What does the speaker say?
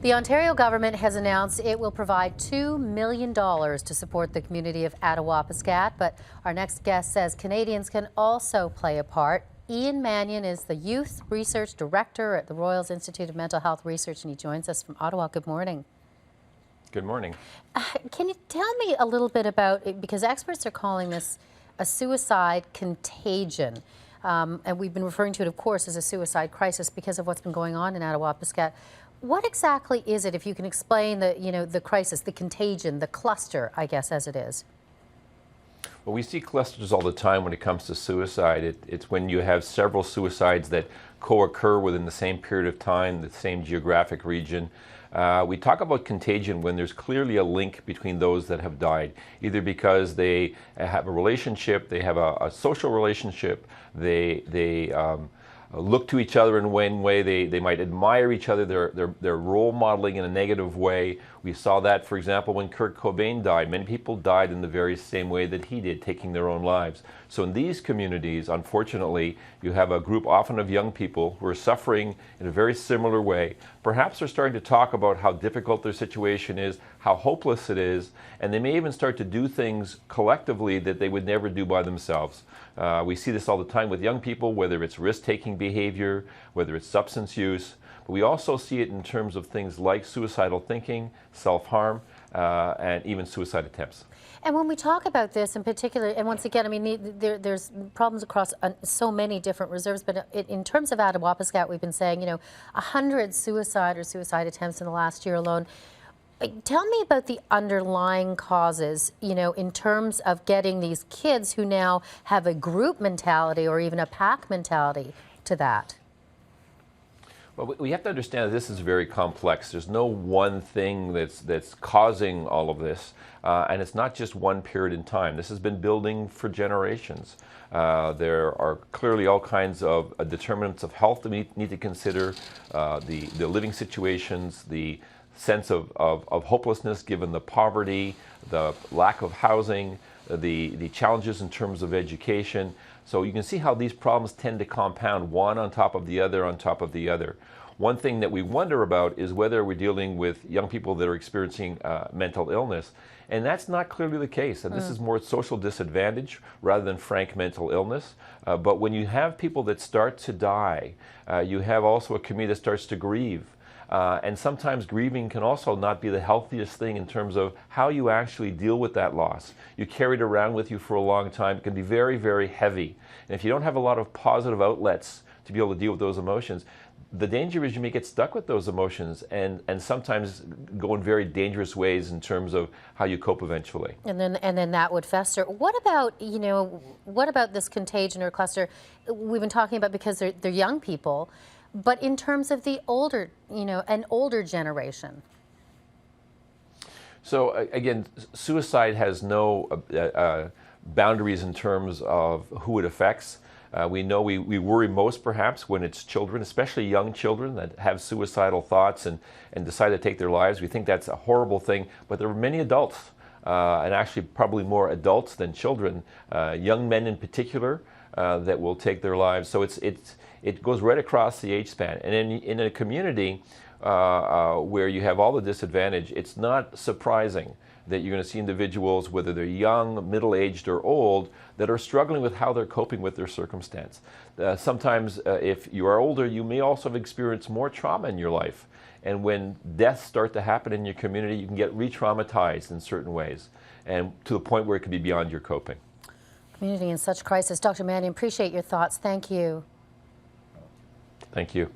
The Ontario government has announced it will provide $2 million to support the community of Attawapiskat, but our next guest says Canadians can also play a part. Ian Manion is the Youth Research Director at the Royal Institute of Mental Health Research, and he joins us from Ottawa. Good morning. Good morning. Can you tell me a little bit about, because experts are calling this a suicide contagion, and we've been referring to it, of course, as a suicide crisis because of what's been going on in Attawapiskat. What exactly is it, if you can explain the crisis, the contagion, the cluster, I guess, as it is? Well, we see clusters all the time when it comes to suicide. It's when you have several suicides that co-occur within the same period of time, the same geographic region. We talk about contagion when there's clearly a link between those that have died, either because they have a relationship, they have a social relationship, they look to each other in one way, they might admire each other, they're role modeling in a negative way. We saw that, for example, when Kurt Cobain died. Many people died in the very same way that he did, taking their own lives. So in these communities, unfortunately, you have a group often of young people who are suffering in a very similar way. Perhaps they're starting to talk about how difficult their situation is, how hopeless it is, and they may even start to do things collectively that they would never do by themselves. We see this all the time with young people, whether it's risk-taking behavior, whether it's substance use. But we also see it in terms of things like suicidal thinking, self-harm, and even suicide attempts. And when we talk about this in particular, and once again, I mean, there's problems across so many different reserves, but in terms of Attawapiskat, we've been saying, 100 suicide or suicide attempts in the last year alone. Tell me about the underlying causes, in terms of getting these kids who now have a group mentality or even a pack mentality to that. Well, we have to understand that this is very complex. There's no one thing that's causing all of this, and it's not just one period in time. This has been building for generations. There are clearly all kinds of determinants of health that we need to consider, the living situations, the sense of hopelessness given the poverty, the lack of housing, the challenges in terms of education. So you can see how these problems tend to compound one on top of the other on top of the other. One thing that we wonder about is whether we're dealing with young people that are experiencing mental illness. And that's not clearly the case. And this is more social disadvantage rather than frank mental illness. But when you have people that start to die, you have also a community that starts to grieve. And sometimes grieving can also not be the healthiest thing in terms of how you actually deal with that loss. You carry it around with you for a long time. It can be very, very heavy. And if you don't have a lot of positive outlets to be able to deal with those emotions, the danger is you may get stuck with those emotions and sometimes go in very dangerous ways in terms of how you cope eventually. And then that would fester. What about this contagion or cluster? We've been talking about because they're young people. But in terms of the older, an older generation? So again, suicide has no boundaries in terms of who it affects. We know we worry most perhaps when it's children, especially young children that have suicidal thoughts and decide to take their lives. We think that's a horrible thing, but there are many adults, and actually probably more adults than children, young men in particular, that will take their lives. So it goes right across the age span. And in a community where you have all the disadvantage, it's not surprising that you're going to see individuals, whether they're young, middle-aged, or old, that are struggling with how they're coping with their circumstance. Sometimes, if you are older, you may also have experienced more trauma in your life. And when deaths start to happen in your community, you can get re-traumatized in certain ways, and to the point where it can be beyond your coping. Community in such crisis. Dr. Manion, appreciate your thoughts. Thank you. Thank you.